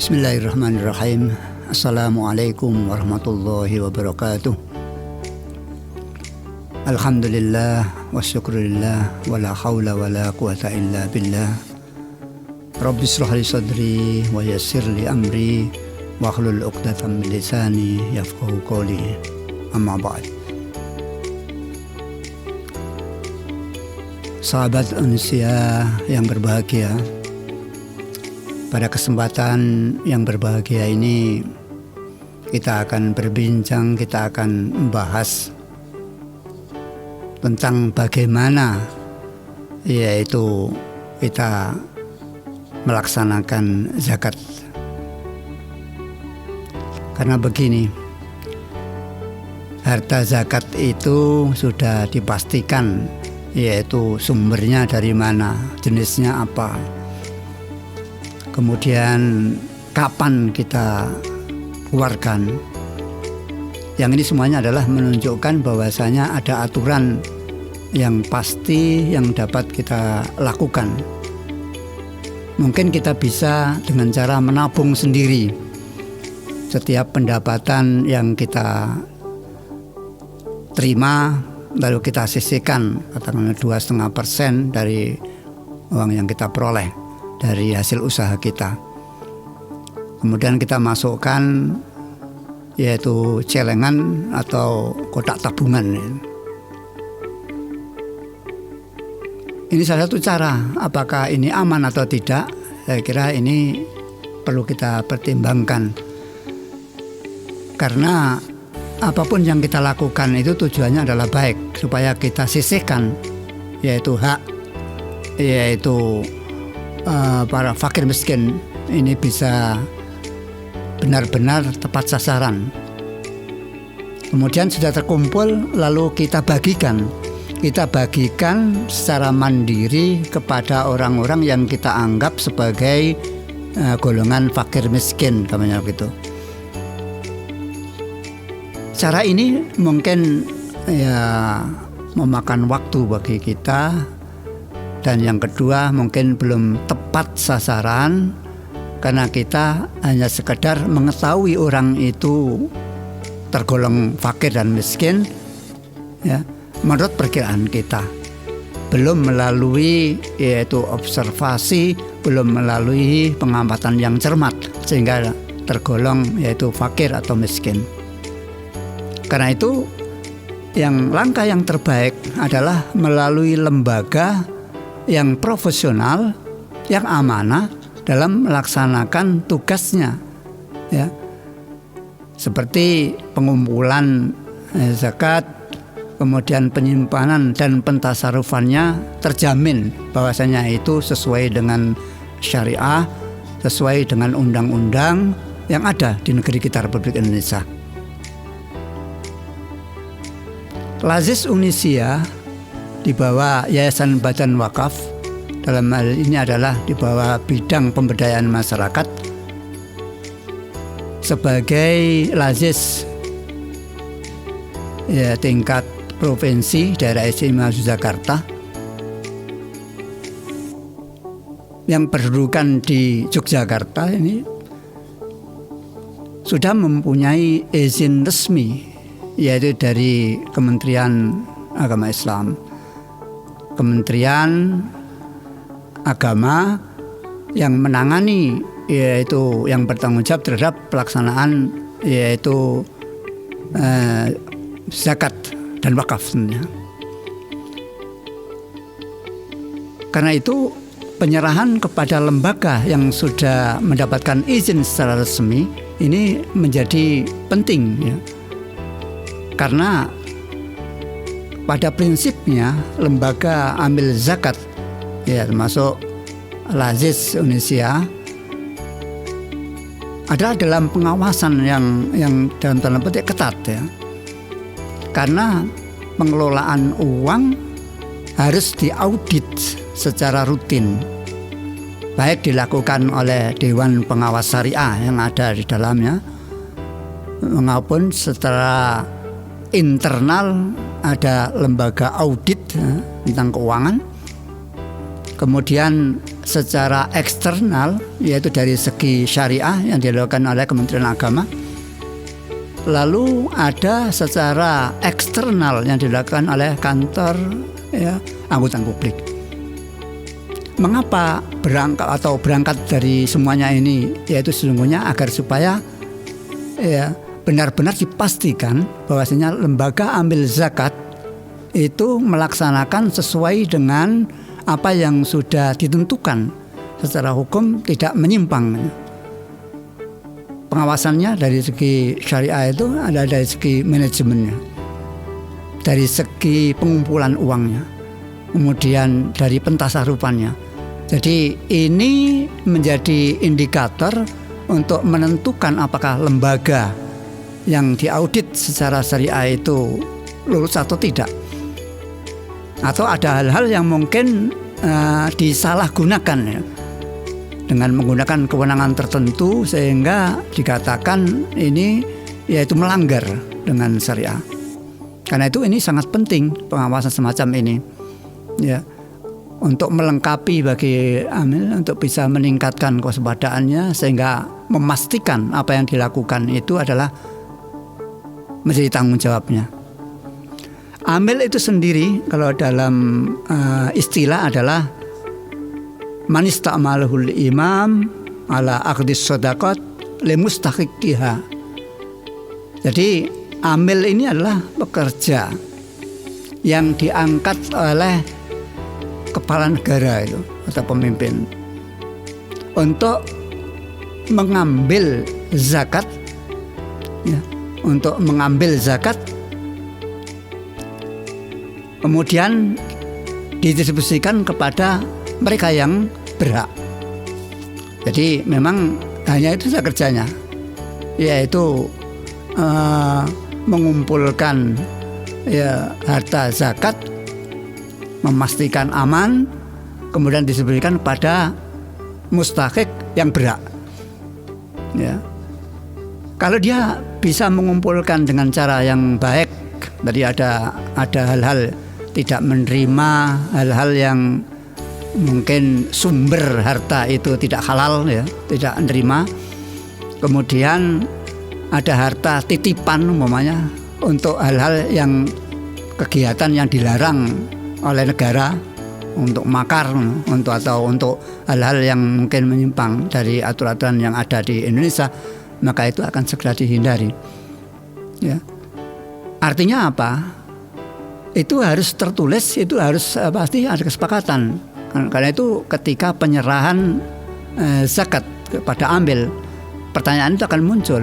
Bismillahirrahmanirrahim. Assalamualaikum warahmatullahi wabarakatuh. Alhamdulillah wa syukurillah wa la hawla wa la quwata illa billah. Rabbi shrah li sadri wa yassir li amri wa hlul 'uqdatam min lisani yafqahu qawli. Amma ba'd. Sahabat Unsia yang berbahagia, pada kesempatan yang berbahagia ini kita akan berbincang, kita akan membahas tentang bagaimana yaitu kita melaksanakan zakat. Karena begini, harta zakat itu sudah dipastikan yaitu sumbernya dari mana, jenisnya apa, kemudian kapan kita keluarkan. Yang ini semuanya adalah menunjukkan bahwasanya ada aturan yang pasti yang dapat kita lakukan. Mungkin kita bisa dengan cara menabung sendiri. Setiap pendapatan yang kita terima lalu kita sisihkan katakanlah 2,5% dari uang yang kita peroleh dari hasil usaha kita. Kemudian kita masukkan yaitu celengan atau kotak tabungan. Ini salah satu cara. Apakah ini aman atau tidak? Saya kira ini perlu kita pertimbangkan. Karena apapun yang kita lakukan itu tujuannya adalah baik, supaya kita sisihkan yaitu hak, yaitu para fakir miskin ini bisa benar-benar tepat sasaran. Kemudian sudah terkumpul lalu kita bagikan secara mandiri kepada orang-orang yang kita anggap sebagai golongan fakir miskin, namanya begitu. Cara ini mungkin memakan waktu bagi kita, dan yang kedua mungkin belum tepat sasaran karena kita hanya sekedar mengetahui orang itu tergolong fakir dan miskin ya, menurut perkiraan kita, belum melalui yaitu observasi, belum melalui pengamatan yang cermat sehingga tergolong yaitu fakir atau miskin. Karena itu langkah yang terbaik adalah melalui lembaga yang profesional, yang amanah dalam melaksanakan tugasnya, ya, seperti pengumpulan zakat, kemudian penyimpanan dan pentasarufannya terjamin bahwasanya itu sesuai dengan syariah, sesuai dengan undang-undang yang ada di negeri kita Republik Indonesia. Lazis Unisia di bawah Yayasan Badan Wakaf, dalam hal ini adalah di bawah bidang pemberdayaan masyarakat sebagai lazis ya, tingkat provinsi daerah istimewa Yogyakarta yang berkedudukan di Yogyakarta ini sudah mempunyai izin resmi yaitu dari Kementerian Agama Islam, Kementerian Agama yang menangani yaitu yang bertanggung jawab terhadap pelaksanaan yaitu zakat dan wakaf sebenarnya. Karena itu penyerahan kepada lembaga yang sudah mendapatkan izin secara resmi ini menjadi penting ya. Karena pada prinsipnya lembaga amil zakat ya, termasuk Lazis Unisia adalah dalam pengawasan yang dalam tanda petik ketat ya. Karena pengelolaan uang harus diaudit secara rutin, baik dilakukan oleh Dewan Pengawas Syariah yang ada di dalamnya maupun secara internal ada lembaga audit tentang keuangan. Kemudian secara eksternal, yaitu dari segi syariah yang dilakukan oleh Kementerian Agama. Lalu ada secara eksternal yang dilakukan oleh kantor angkutan publik. Mengapa berangkat dari semuanya ini, yaitu sesungguhnya agar supaya benar-benar dipastikan bahwasanya lembaga ambil zakat itu melaksanakan sesuai dengan apa yang sudah ditentukan secara hukum, tidak menyimpang. Pengawasannya dari segi syariah itu ada dari segi manajemennya, dari segi pengumpulan uangnya, kemudian dari pentasarufannya. Jadi ini menjadi indikator untuk menentukan apakah lembaga yang diaudit secara syariah itu lulus atau tidak. Atau ada hal-hal yang mungkin disalahgunakan ya, dengan menggunakan kewenangan tertentu sehingga dikatakan ini yaitu melanggar dengan syariah. Karena itu ini sangat penting pengawasan semacam ini ya, untuk melengkapi bagi amil untuk bisa meningkatkan kewaspadaannya sehingga memastikan apa yang dilakukan itu adalah menjadi tanggung jawabnya. Amil itu sendiri kalau dalam istilah adalah man ista'malahul imam ala aqdis shadaqat li mustahiqiha. Jadi amil ini adalah pekerja yang diangkat oleh kepala negara itu atau pemimpin untuk mengambil zakat ya, untuk mengambil zakat kemudian didistribusikan kepada mereka yang berhak. Jadi memang hanya itu saja kerjanya, yaitu mengumpulkan harta zakat, memastikan aman, kemudian distribusikan pada mustahik yang berhak. Ya. Kalau dia bisa mengumpulkan dengan cara yang baik, tadi ada hal-hal tidak menerima, hal-hal yang mungkin sumber harta itu tidak halal ya, tidak menerima. Kemudian ada harta titipan umpamanya untuk hal-hal yang kegiatan yang dilarang oleh negara, untuk makar atau untuk hal-hal yang mungkin menyimpang dari aturan yang ada di Indonesia, maka itu akan segera dihindari ya. Artinya apa? Itu harus tertulis, itu harus pasti ada kesepakatan. Karena itu ketika penyerahan zakat kepada amil, pertanyaan itu akan muncul,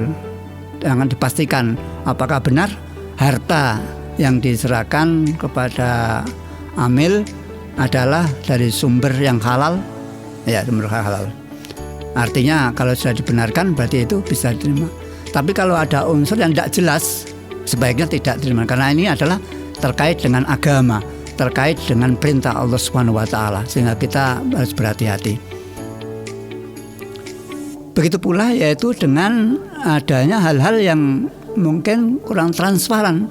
akan dipastikan apakah benar harta yang diserahkan kepada amil adalah dari sumber yang halal, ya sumber halal. Artinya kalau sudah dibenarkan berarti itu bisa diterima. Tapi kalau ada unsur yang tidak jelas, sebaiknya tidak diterima, karena ini adalah terkait dengan agama, terkait dengan perintah Allah Subhanahu wa taala, sehingga kita harus berhati-hati. Begitu pula yaitu dengan adanya hal-hal yang mungkin kurang transparan.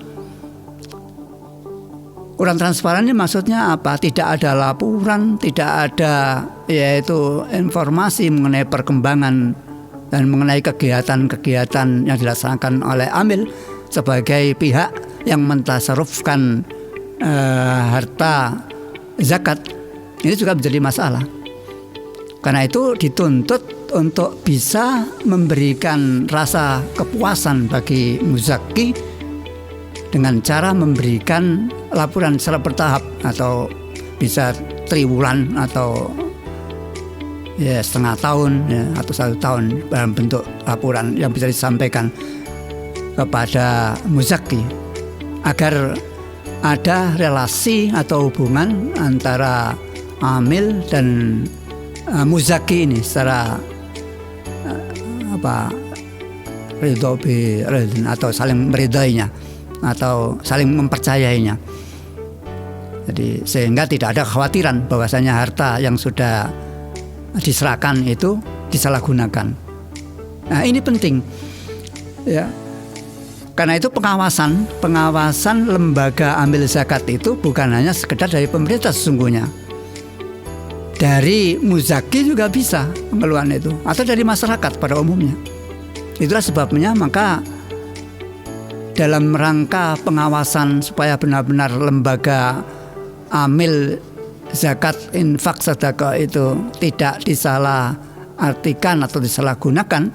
Kurang transparannya maksudnya apa? Tidak ada laporan, tidak ada yaitu informasi mengenai perkembangan dan mengenai kegiatan-kegiatan yang dilaksanakan oleh amil sebagai pihak yang mentasarufkan harta zakat. Ini juga menjadi masalah. Karena itu dituntut untuk bisa memberikan rasa kepuasan bagi muzaki dengan cara memberikan laporan secara bertahap, atau bisa triwulan atau ya setengah tahun ya, atau 1 tahun dalam bentuk laporan yang bisa disampaikan kepada muzaki agar ada relasi atau hubungan antara amil dan muzaki ini secara ridho bi atau saling meridainya atau saling mempercayainya. Jadi sehingga tidak ada kekhawatiran bahwasanya harta yang sudah diserahkan itu disalahgunakan. Nah, ini penting ya. Karena itu pengawasan lembaga amil zakat itu bukan hanya sekedar dari pemerintah sesungguhnya. dari muzaki juga bisa pengeluaran itu, atau dari masyarakat pada umumnya. Itulah sebabnya maka dalam rangka pengawasan supaya benar-benar lembaga amil zakat infak sedekah itu tidak disalah artikan atau disalahgunakan,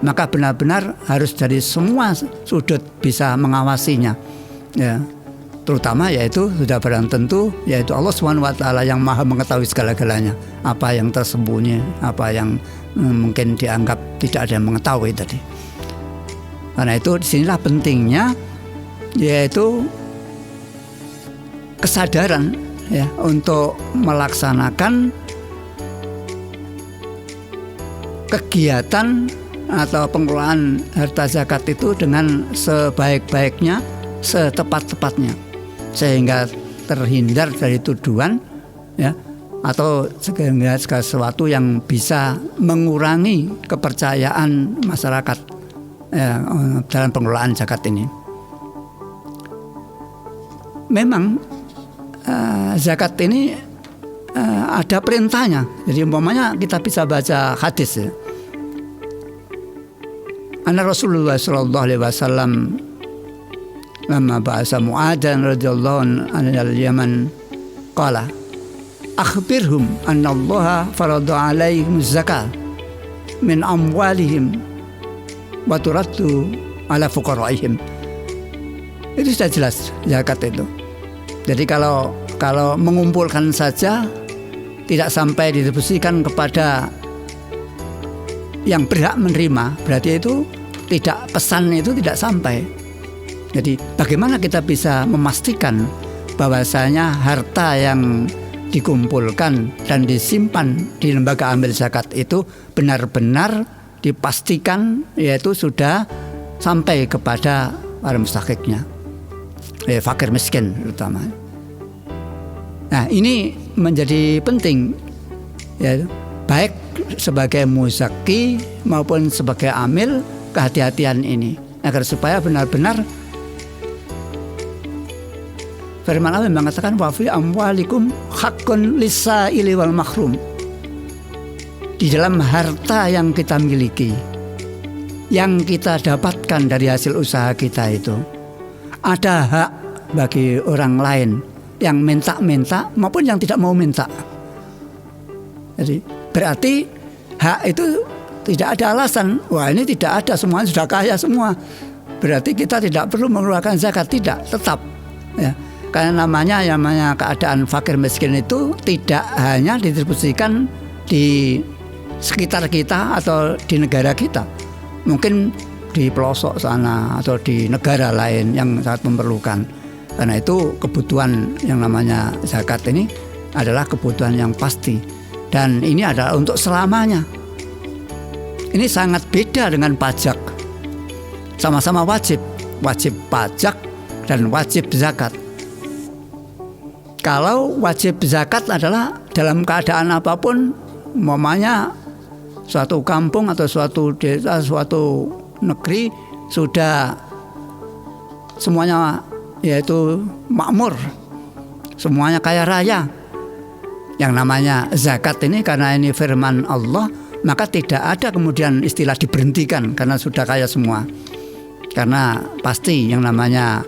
maka benar-benar harus dari semua sudut bisa mengawasinya, ya. Terutama yaitu sudah barang tentu yaitu Allah SWT yang maha mengetahui segala-galanya, apa yang tersembunyi, apa yang mungkin dianggap tidak ada yang mengetahui tadi. Karena itu disinilah pentingnya yaitu kesadaran, ya, untuk melaksanakan kegiatan atau pengelolaan harta zakat itu dengan sebaik-baiknya, setepat-tepatnya, sehingga terhindar dari tuduhan, ya, atau segala sesuatu yang bisa mengurangi kepercayaan masyarakat, ya, dalam pengelolaan zakat ini. Memang zakat ini ada perintahnya. Jadi umpamanya kita bisa baca hadis, ya. Anna Rasulullah sallallahu alaihi wasallam lama ba'asa Mu'adzan radhiyallahu anhu al-Yaman qala akhbirhum anna Allah farada 'alaihim zakat min amwalihim wa turaddu 'ala fuqaraihim. Itu sudah jelas zakat itu. Jadi kalau mengumpulkan saja tidak sampai didistribusikan kepada yang berhak menerima, berarti itu tidak, pesan itu tidak sampai. Jadi bagaimana kita bisa memastikan bahwasanya harta yang dikumpulkan dan disimpan di lembaga amil zakat itu benar-benar dipastikan yaitu sudah sampai kepada para mustahiknya, fakir miskin terutama. Nah, ini menjadi penting, ya, baik sebagai muzaki maupun sebagai amil, kehati-hatian ini agar supaya benar-benar firman Allah mengatakan wa fi amwalikum haqqun lis-sa'ili wal mahrum. Di dalam harta yang kita miliki, yang kita dapatkan dari hasil usaha kita itu, ada hak bagi orang lain yang minta-minta maupun yang tidak mau minta. Jadi berarti hak itu tidak ada alasan, wah ini tidak ada, semuanya sudah kaya semua, berarti kita tidak perlu mengeluarkan zakat. Tidak, tetap, ya. Karena namanya keadaan fakir miskin itu tidak hanya didistribusikan di sekitar kita atau di negara kita, mungkin di pelosok sana atau di negara lain yang sangat memerlukan. Karena itu kebutuhan yang namanya zakat ini adalah kebutuhan yang pasti, dan ini adalah untuk selamanya. Ini sangat beda dengan pajak. Sama-sama wajib pajak dan wajib zakat. Kalau wajib zakat adalah dalam keadaan apapun, umpamanya suatu kampung atau suatu desa, suatu negeri sudah semuanya yaitu makmur, semuanya kaya raya. Yang namanya zakat ini karena ini firman Allah, maka tidak ada kemudian istilah diberhentikan karena sudah kaya semua. Karena pasti yang namanya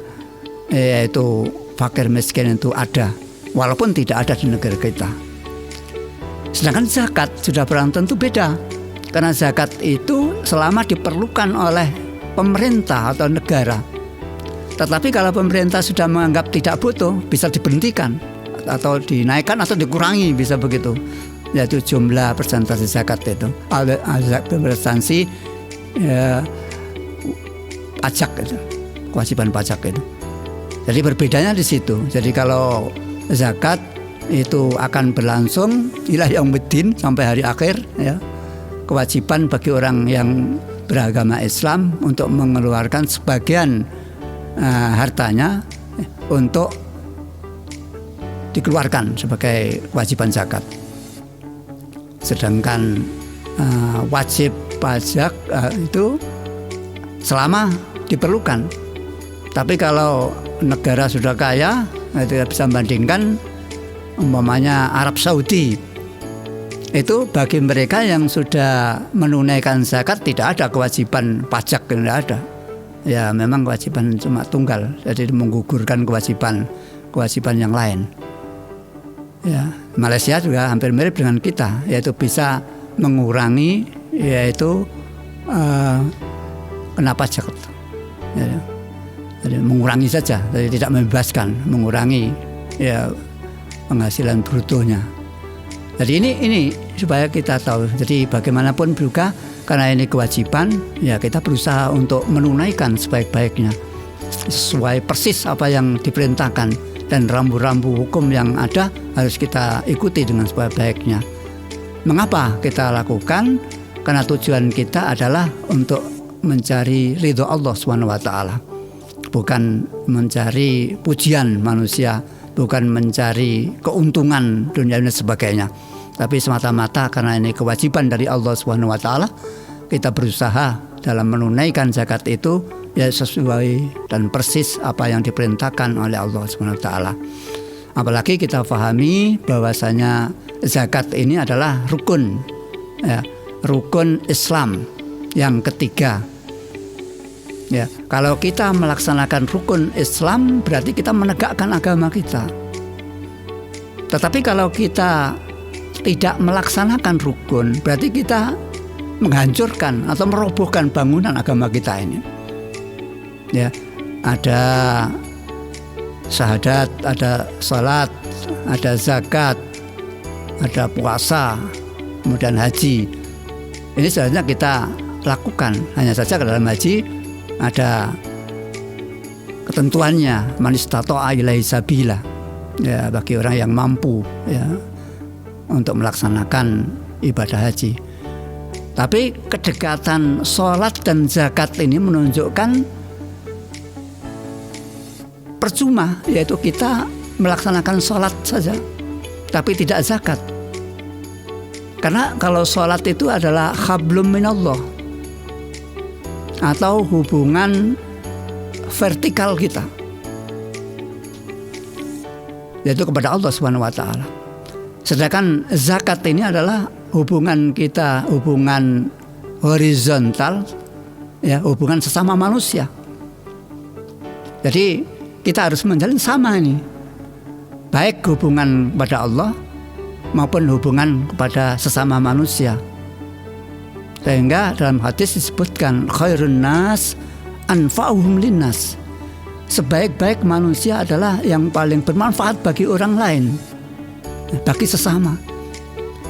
yaitu fakir miskin itu ada, walaupun tidak ada di negara kita. Sedangkan zakat sudah barang tentu beda, karena zakat itu selama diperlukan oleh pemerintah atau negara. Tetapi kalau pemerintah sudah menganggap tidak butuh, bisa diberhentikan atau dinaikkan atau dikurangi, bisa begitu. Yaitu jumlah persentase zakat itu, persentase pajak itu, kewajiban pajak itu. Jadi berbedanya di situ. Jadi kalau zakat itu akan berlangsung ila yaumiddin, sampai hari akhir, ya. Kewajiban bagi orang yang beragama Islam untuk mengeluarkan sebagian hartanya untuk dikeluarkan sebagai kewajiban zakat. Sedangkan wajib pajak itu selama diperlukan. Tapi kalau negara sudah kaya, kita bisa bandingkan umpamanya Arab Saudi. Itu bagi mereka yang sudah menunaikan zakat tidak ada kewajiban pajak, tidak ada. Ya memang kewajiban cuma tunggal, jadi menggugurkan kewajiban yang lain. Ya, Malaysia juga hampir mirip dengan kita, yaitu bisa mengurangi, yaitu kena pajak. Ya, jadi mengurangi saja, jadi tidak membebaskan, mengurangi ya penghasilan brutonya. Jadi ini supaya kita tahu. Jadi bagaimanapun juga karena ini kewajiban, ya kita berusaha untuk menunaikan sebaik-baiknya sesuai persis apa yang diperintahkan, dan rambu-rambu hukum yang ada harus kita ikuti dengan sebaik-baiknya. Mengapa kita lakukan? Karena tujuan kita adalah untuk mencari ridho Allah SWT, bukan mencari pujian manusia, bukan mencari keuntungan dunia dan sebagainya, tapi semata-mata karena ini kewajiban dari Allah SWT, kita berusaha dalam menunaikan zakat itu ya sesuai dan persis apa yang diperintahkan oleh Allah SWT. Apalagi kita pahami bahwasanya zakat ini adalah rukun, ya, rukun Islam yang ketiga. Ya, kalau kita melaksanakan rukun Islam berarti kita menegakkan agama kita. Tetapi kalau kita tidak melaksanakan rukun berarti kita menghancurkan atau merobohkan bangunan agama kita ini. Ya, ada syahadat, ada salat, ada zakat, ada puasa, kemudian haji. Ini sebenarnya kita lakukan. Hanya saja ke dalam haji ada ketentuannya, man istata'a ilaihi sabila. Ya, bagi orang yang mampu ya untuk melaksanakan ibadah haji. Tapi kedekatan sholat dan zakat ini menunjukkan percuma, yaitu kita melaksanakan sholat saja tapi tidak zakat. Karena kalau sholat itu adalah hablum minallah, atau hubungan vertikal kita, yaitu kepada Allah SWT. Sedangkan zakat ini adalah hubungan kita, hubungan horizontal, ya, hubungan sesama manusia. Jadi kita harus menjalin sama ini, baik hubungan kepada Allah maupun hubungan kepada sesama manusia. Sehingga dalam hadis disebutkan khairun nas anfa'uhum linnas. Sebaik-baik manusia adalah yang paling bermanfaat bagi orang lain, bagi sesama.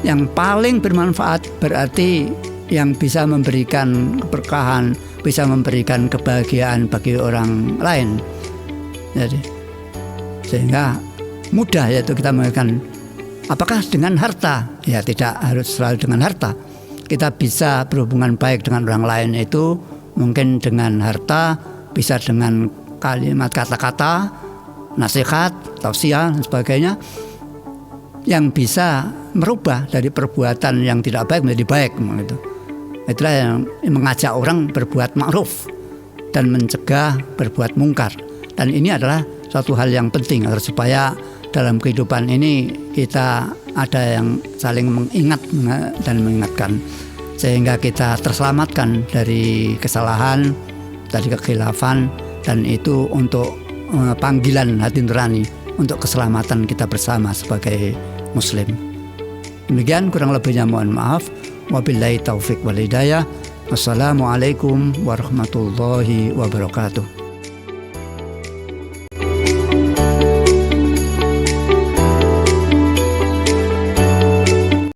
Yang paling bermanfaat berarti yang bisa memberikan keberkahan, bisa memberikan kebahagiaan bagi orang lain. Jadi sehingga mudah yaitu kita mengatakan, apakah dengan harta? Ya tidak harus selalu dengan harta. Kita bisa berhubungan baik dengan orang lain itu mungkin dengan harta, bisa dengan kalimat kata-kata, nasihat, tausiah dan sebagainya, yang bisa merubah dari perbuatan yang tidak baik menjadi baik. Gitu. Itulah yang mengajak orang berbuat ma'ruf dan mencegah berbuat mungkar. Dan ini adalah suatu hal yang penting agar supaya dalam kehidupan ini kita ada yang saling mengingat dan mengingatkan, sehingga kita terselamatkan dari kesalahan, dari kekhilafan, dan itu untuk panggilan hati nurani untuk keselamatan kita bersama sebagai muslim. Demikian kurang lebihnya mohon maaf. Wabillahi taufik wal hidayah. Wassalamualaikum warahmatullahi wabarakatuh.